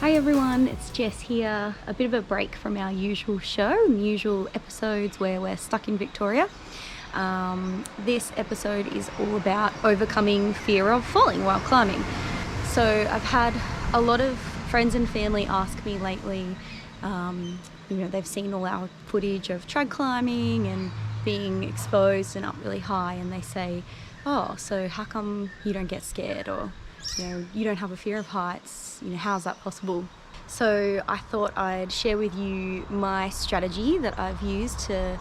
Hi everyone, it's Jess here. A bit of a break from our usual show and usual episodes where we're stuck in Victoria. This episode is all about overcoming fear of falling while climbing. So I've had a lot of friends and family ask me lately, they've seen all our footage of trad climbing and being exposed and up really high, and they say, oh, so how come you don't get scared, or you don't have a fear of heights, how's that possible? So I thought I'd share with you my strategy that I've used to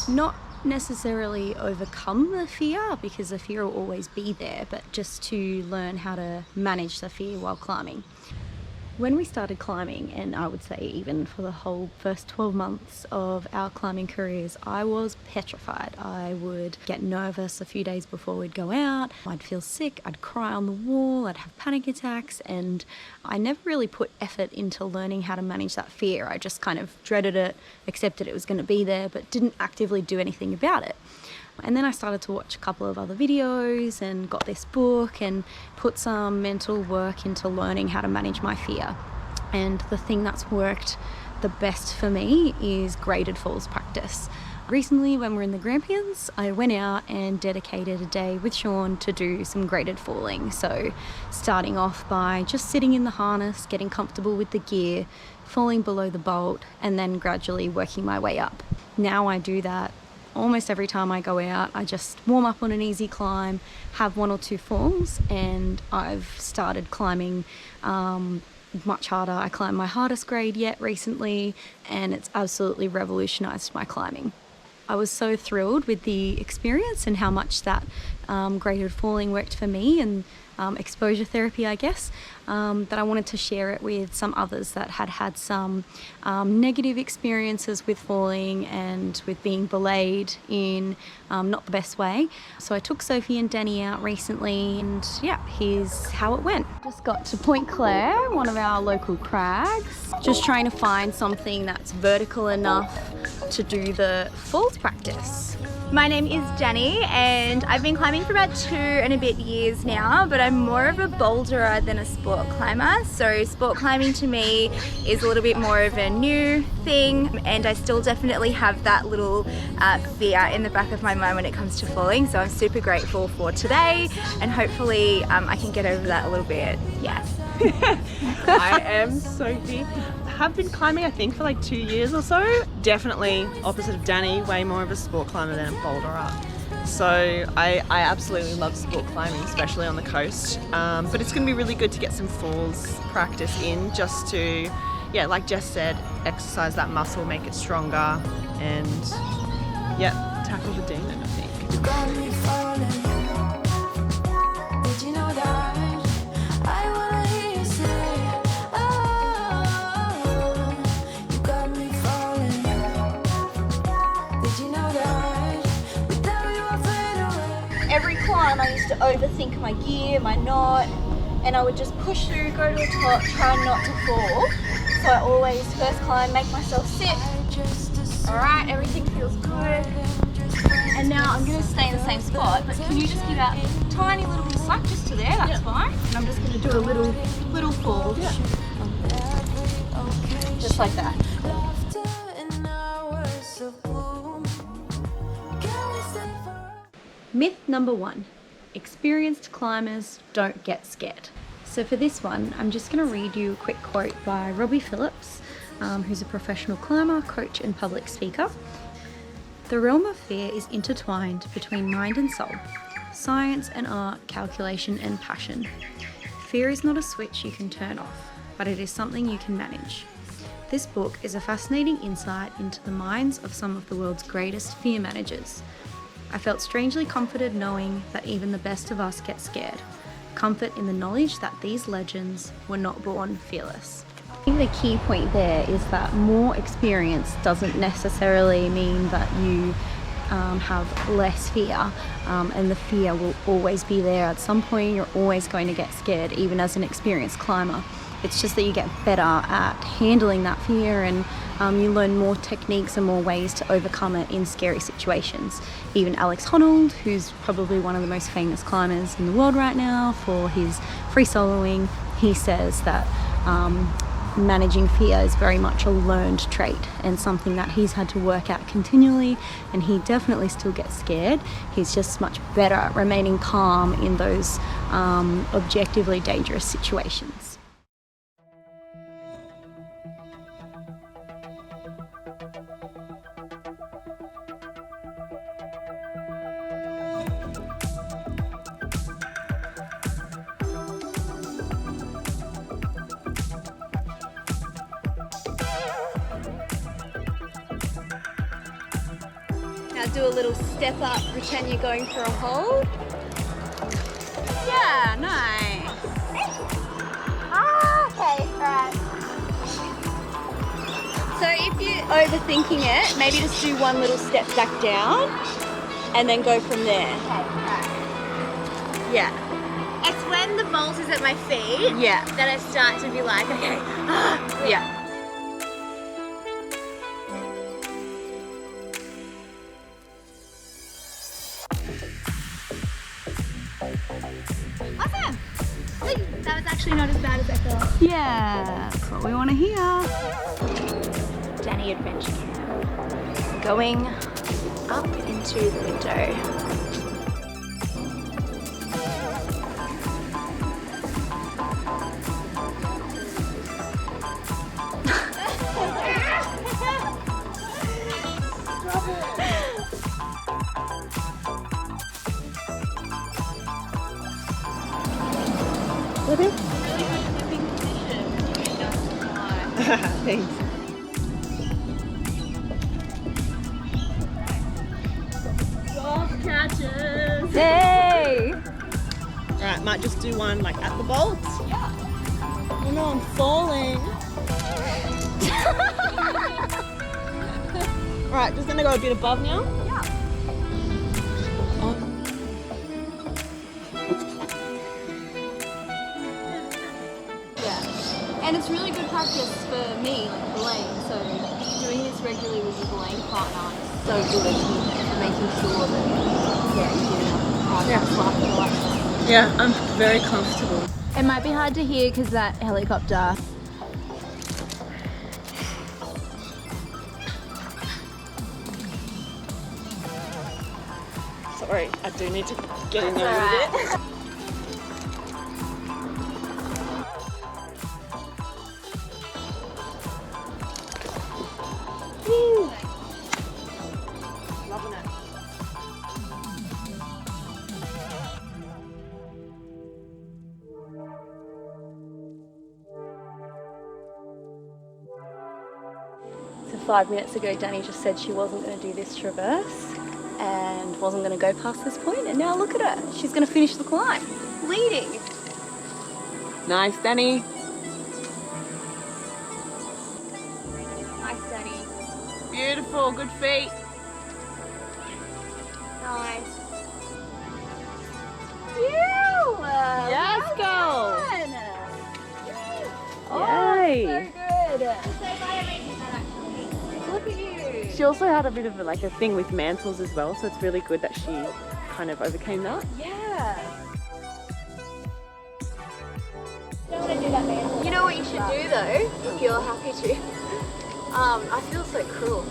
not necessarily overcome the fear, because the fear will always be there, but just to learn how to manage the fear while climbing. When we started climbing, and I would say even for the whole first 12 months of our climbing careers, I was petrified. I would get nervous a few days before we'd go out. I'd feel sick, I'd cry on the wall, I'd have panic attacks, and I never really put effort into learning how to manage that fear. I just kind of dreaded it, accepted it was going to be there, but didn't actively do anything about it. And then I started to watch a couple of other videos and got this book and put some mental work into learning how to manage my fear. And the thing that's worked the best for me is graded falls practice. Recently, when we were in the Grampians, I went out and dedicated a day with Sean to do some graded falling. So starting off by just sitting in the harness, getting comfortable with the gear, falling below the bolt, and then gradually working my way up. Now I do that almost every time I go out. I just warm up on an easy climb, have one or two falls, and I've started climbing much harder. I climbed my hardest grade yet recently, and it's absolutely revolutionized my climbing. I was so thrilled with the experience and how much that graded falling worked for me, and exposure therapy, I guess, that I wanted to share it with some others that had some negative experiences with falling and with being belayed in not the best way. So I took Sophie and Danny out recently, and here's how it went. Just got to Point Claire, one of our local crags, just trying to find something that's vertical enough to do the falls practice. My name is Danny, and I've been climbing for about 2 and a bit years now, but I'm more of a boulderer than a sport climber. So sport climbing to me is a little bit more of a new thing, and I still definitely have that little fear in the back of my mind when it comes to falling. So I'm super grateful for today, and hopefully I can get over that a little bit. Yeah. I am Sophie. Have been climbing I think for like 2 years or so. Definitely opposite of Danny, way more of a sport climber than a boulderer. So I absolutely love sport climbing, especially on the coast. But it's going to be really good to get some falls practice in, just to, like Jess said, exercise that muscle, make it stronger, and tackle the demon, I think. You got me falling. Did you know that? I wanna hear you say, oh, you got me falling. Did you know that? Without you I fade away. Every climb I used to overthink my gear, my knot, and I would just push through, go to the top, try not to fall. So I always first climb, make myself sit. Alright, everything feels good. And now I'm going to stay in the same spot, but can you just give out a tiny little bit of slack just to there? That's fine. And I'm just going to do a little fall. Just like that. Myth number 1. Experienced climbers don't get scared. So for this one, I'm just going to read you a quick quote by Robbie Phillips, who's a professional climber, coach and public speaker. The realm of fear is intertwined between mind and soul, science and art, calculation and passion. Fear is not a switch you can turn off, but it is something you can manage. This book is a fascinating insight into the minds of some of the world's greatest fear managers. I felt strangely comforted knowing that even the best of us get scared. Comfort in the knowledge that these legends were not born fearless. I think the key point there is that more experience doesn't necessarily mean that you have less fear, and the fear will always be there. At some point you're always going to get scared, even as an experienced climber. It's just that you get better at handling that fear, and you learn more techniques and more ways to overcome it in scary situations. Even Alex Honnold, who's probably one of the most famous climbers in the world right now for his free soloing, he says that managing fear is very much a learned trait and something that he's had to work out continually, and he definitely still gets scared. He's just much better at remaining calm in those objectively dangerous situations. Now do a little step up, pretend you're going for a hold. Yeah, nice. Okay, alright. So if you're overthinking it, maybe just do one little step back down and then go from there. Okay, alright. Yeah. It's when the bolt is at my feet that I start to be like, okay, yeah. Awesome! That was actually not as bad as I thought. Yeah, that's what we want to hear. Danny Adventure Camp. Going up into the window. Thanks. Hey! Alright, might just do one like at the bolt. Yeah. Oh no, I'm falling. Alright, just gonna go a bit above now. Yeah. And it's really good practice for me, like belaying. So doing this regularly with your belaying partner is so good for making sure that you're getting that slack and all that stuff. Yeah, I'm very comfortable. It might be hard to hear because that helicopter. Sorry, I do need to get in there a Alright. bit. Loving it. So 5 minutes ago, Danny just said she wasn't going to do this traverse and wasn't going to go past this point, and now look at her. She's going to finish the climb, leading. Nice, Danny. Nice, Danny. Beautiful, good feet. Nice. Yes, go. Yay! So good. So glad I made that actually. Look at you. She also had a bit of a thing with mantles as well, so it's really good that she kind of overcame that. Yeah. Don't want to do that, man. You know what you should do though, if you're happy to? I feel so cruel.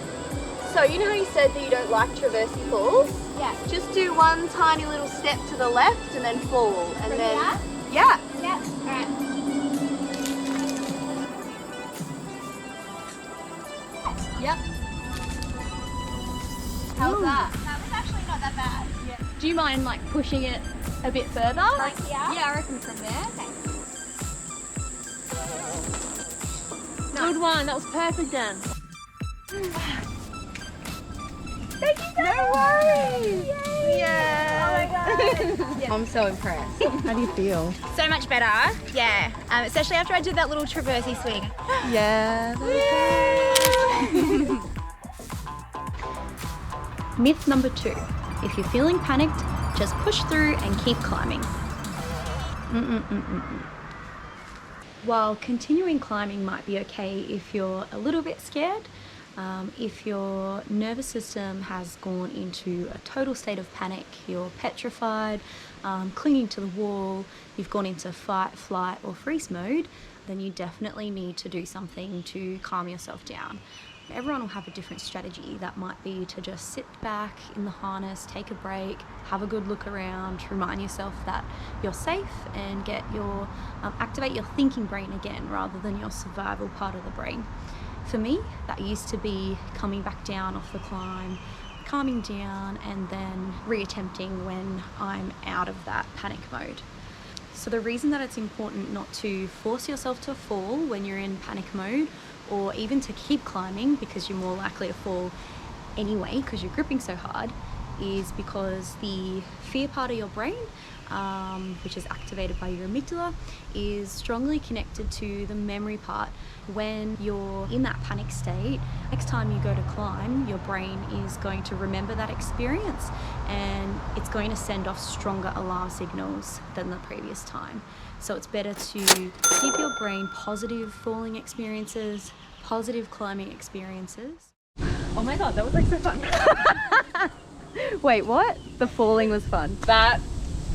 So you know how you said that you don't like traversing falls? Yeah. Just do one tiny little step to the left and then fall, and from then. That? Yeah. Yeah. All right. Yep. How's that? That was actually not that bad. Yeah. Do you mind like pushing it a bit further? Like here? Yeah, I reckon from there. Okay. Good one, that was perfect, Dan. Thank you so much. No worries. Yay. Yeah. Oh my god. I'm so impressed. How do you feel? So much better. Yeah. Especially after I did that little traversey swing. Yeah. Myth number 2. If you're feeling panicked, just push through and keep climbing. While continuing climbing might be okay if you're a little bit scared, if your nervous system has gone into a total state of panic, you're petrified, clinging to the wall, you've gone into fight, flight or freeze mode, then you definitely need to do something to calm yourself down. Everyone will have a different strategy. That might be to just sit back in the harness, take a break, have a good look around, remind yourself that you're safe and get your activate your thinking brain again rather than your survival part of the brain. For me, that used to be coming back down off the climb, calming down and then reattempting when I'm out of that panic mode. So the reason that it's important not to force yourself to fall when you're in panic mode, or even to keep climbing because you're more likely to fall anyway because you're gripping so hard, is because the fear part of your brain, which is activated by your amygdala, is strongly connected to the memory part. When you're in that panic state, next time you go to climb, your brain is going to remember that experience and it's going to send off stronger alarm signals than the previous time. So it's better to give your brain positive falling experiences, positive climbing experiences. Oh my god, that was like so fun. Wait, what? The falling was fun. That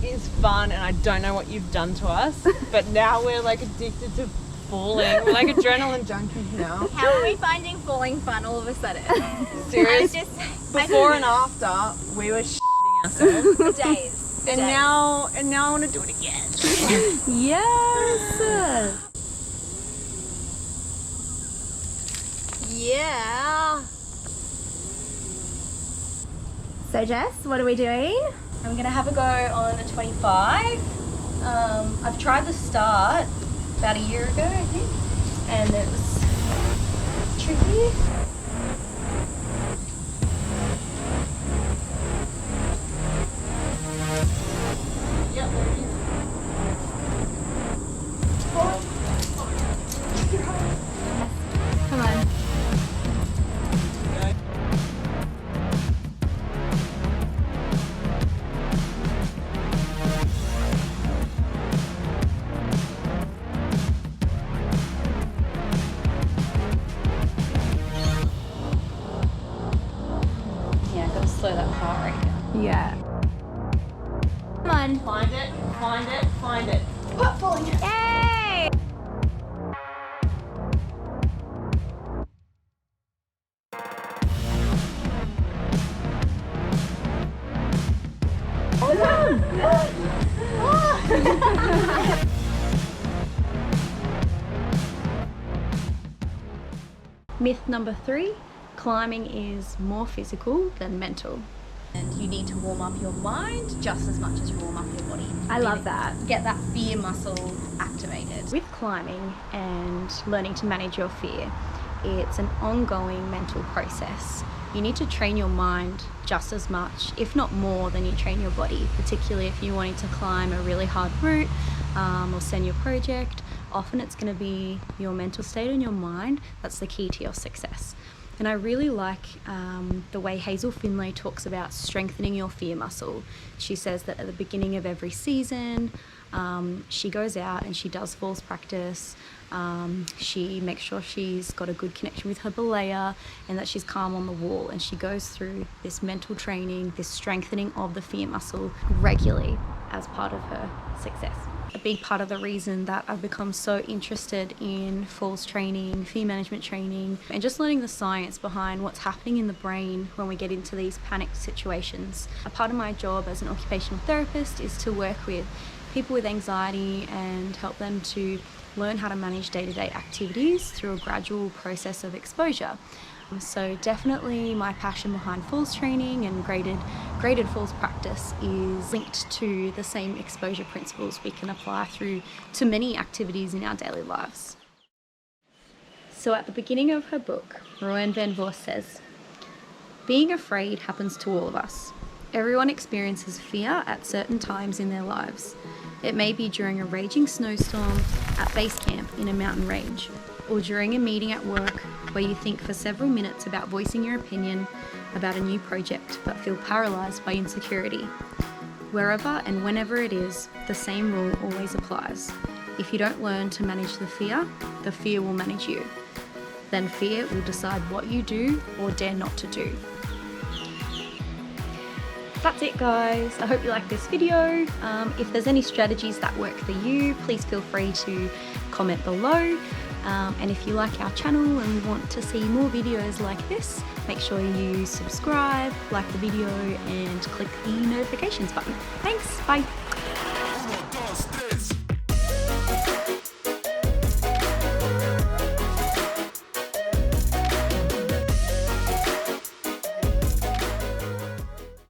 is fun, and I don't know what you've done to us, but now we're like addicted to falling. We're like adrenaline junkies now. How are we finding falling fun all of a sudden? Serious? I Before and after, we were shitting ourselves. for days. And now I want to do it again. Yes! Yeah. So Jess, what are we doing? I'm gonna have a go on a 25. I've tried the start about a year ago, I think, and it was tricky. Yep, there it is. Come on. Yeah, gotta slow that heart rate down. Yeah. Come on. Find it, find it, find it. Yay! Myth number 3, climbing is more physical than mental. And you need to warm up your mind just as much as you warm up your body. I love that. Get that fear muscle activated. With climbing and learning to manage your fear, it's an ongoing mental process. You need to train your mind just as much, if not more, than you train your body, particularly if you're wanting to climb a really hard route or send your project. Often it's going to be your mental state and your mind that's the key to your success. And I really like the way Hazel Finlay talks about strengthening your fear muscle. She says that at the beginning of every season, she goes out and she does falls practice. She makes sure she's got a good connection with her belayer and that she's calm on the wall. And she goes through this mental training, this strengthening of the fear muscle regularly as part of her success. A big part of the reason that I've become so interested in falls training, fear management training, and just learning the science behind what's happening in the brain when we get into these panicked situations. A part of my job as an occupational therapist is to work with people with anxiety and help them to learn how to manage day-to-day activities through a gradual process of exposure. So definitely my passion behind falls training and graded falls practice is linked to the same exposure principles we can apply through to many activities in our daily lives. So at the beginning of her book, Rowan Van Voort says, "Being afraid happens to all of us. Everyone experiences fear at certain times in their lives. It may be during a raging snowstorm, at base camp in a mountain range, or during a meeting at work where you think for several minutes about voicing your opinion about a new project but feel paralysed by insecurity. Wherever and whenever it is, the same rule always applies. If you don't learn to manage the fear will manage you. Then fear will decide what you do or dare not to do." That's it, guys. I hope you like this video. If there's any strategies that work for you, please feel free to comment below. And if you like our channel and want to see more videos like this, make sure you subscribe, like the video, and click the notifications button. Thanks, bye.